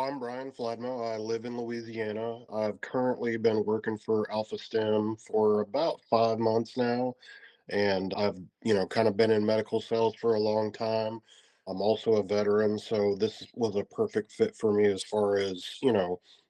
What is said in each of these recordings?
I'm Brian Fladmo. I live in Louisiana. I've currently been working for Alpha STEM for about 5 months now, and I've, kind of been in medical sales for a long time. I'm also a veteran, so this was a perfect fit for me as far as,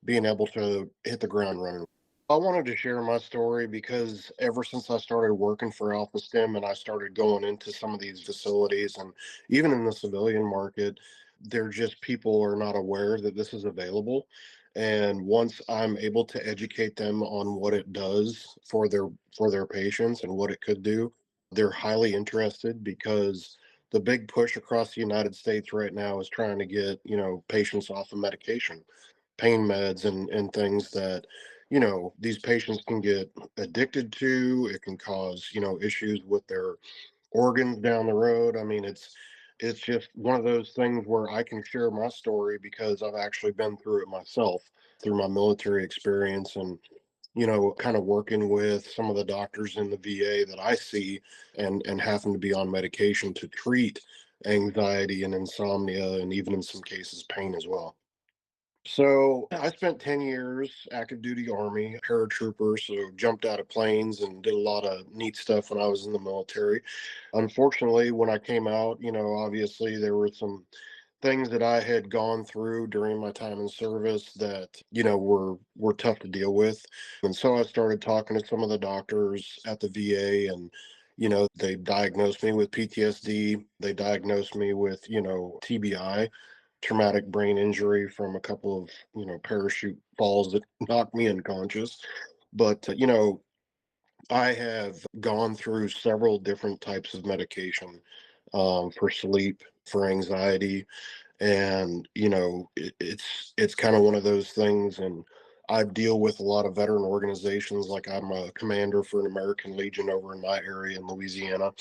being able to hit the ground running. I wanted to share my story because ever since I started working for Alpha STEM and I started going into some of these facilities and even in the civilian market, they're just people are not aware that this is available. And once I'm able to educate them on what it does for their patients and what it could do, they're highly interested because the big push across the United States right now is trying to get, patients off of medication, pain meds and things that these patients can get addicted to. It can cause issues with their organs down the road. I mean, it's just one of those things where I can share my story because I've actually been through it myself through my military experience and kind of working with some of the doctors in the VA that I see and having to be on medication to treat anxiety and insomnia and even in some cases pain as well. So I spent 10 years active duty Army paratrooper, so jumped out of planes and did a lot of neat stuff when I was in the military. Unfortunately, when I came out, obviously there were some things that I had gone through during my time in service that, were tough to deal with. And so I started talking to some of the doctors at the VA and they diagnosed me with PTSD. They diagnosed me with, TBI, traumatic brain injury from a couple of parachute falls that knocked me unconscious. But I have gone through several different types of medication for sleep, for anxiety, and it's kind of one of those things. And I deal with a lot of veteran organizations. Like I'm a commander for an American Legion over in my area in Louisiana,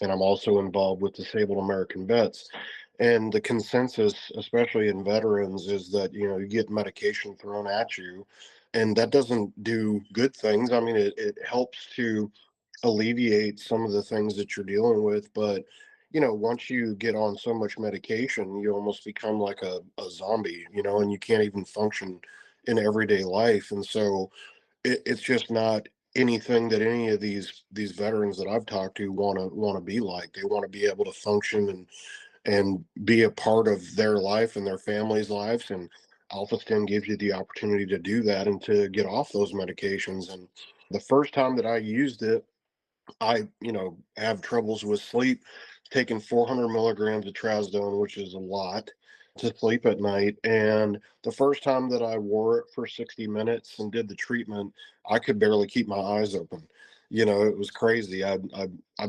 and I'm also involved with Disabled American Vets. And the consensus, especially in veterans, is that you get medication thrown at you, and that doesn't do good things. I mean, it helps to alleviate some of the things that you're dealing with, but once you get on so much medication, you almost become like a zombie, and you can't even function in everyday life. And so it's just not anything that any of these veterans that I've talked to want to be like. They want to be able to function and be a part of their life and their family's lives. And Alpha Stim gives you the opportunity to do that and to get off those medications. And the first time that I used it, I, have troubles with sleep, taking 400 milligrams of trazodone, which is a lot, to sleep at night. And the first time that I wore it for 60 minutes and did the treatment, I could barely keep my eyes open. It was crazy. I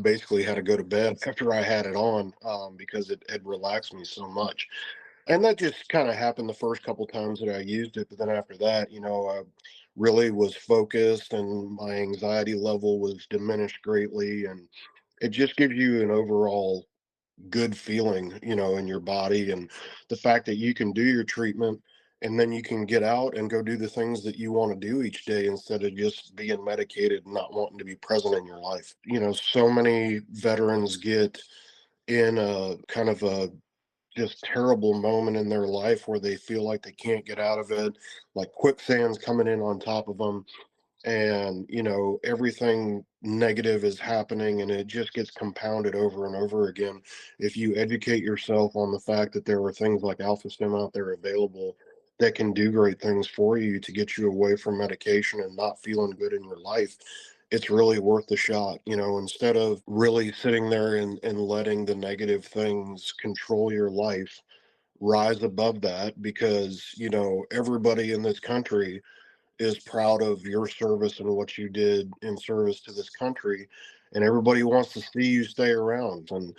basically had to go to bed after I had it on because it had relaxed me so much. And that just kind of happened the first couple times that I used it. But then after that, I really was focused and my anxiety level was diminished greatly. And it just gives you an overall good feeling, in your body. And the fact that you can do your treatment and then you can get out and go do the things that you want to do each day instead of just being medicated and not wanting to be present in your life. So many veterans get in a kind of a just terrible moment in their life where they feel like they can't get out of it, like quicksand's coming in on top of them, and everything negative is happening, and it just gets compounded over and over again. If you educate yourself on the fact that there are things like Alpha Stim out there available that can do great things for you to get you away from medication and not feeling good in your life, it's really worth the shot. Instead of really sitting there and letting the negative things control your life, rise above that, because everybody in this country is proud of your service and what you did in service to this country, and everybody wants to see you stay around. And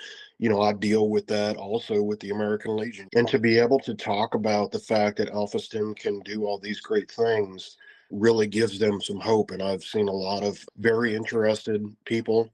I deal with that also with the American Legion, and to be able to talk about the fact that Alpha Stim can do all these great things really gives them some hope. And I've seen a lot of very interested people.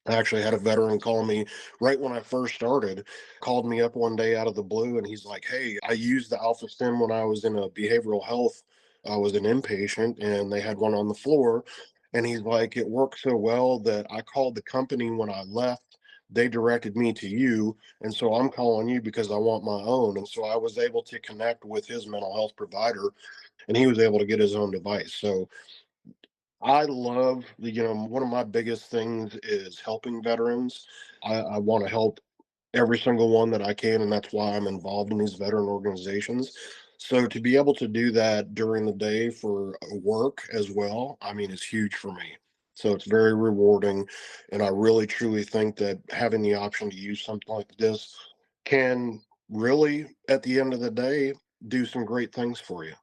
I actually had a veteran call me right when I first started, called me up one day out of the blue, and he's like, "Hey, I used the Alpha Stim when I was in a behavioral health. I was an inpatient and they had one on the floor." And he's like, "It worked so well that I called the company when I left. they directed me to you. And so I'm calling you because I want my own. And so I was able to connect with his mental health provider, and he was able to get his own device. So I love one of my biggest things is helping veterans. I want to help every single one that I can, and that's why I'm involved in these veteran organizations. So to be able to do that during the day for work as well, I mean, it's huge for me. So it's very rewarding, and I really truly think that having the option to use something like this can really, at the end of the day, do some great things for you.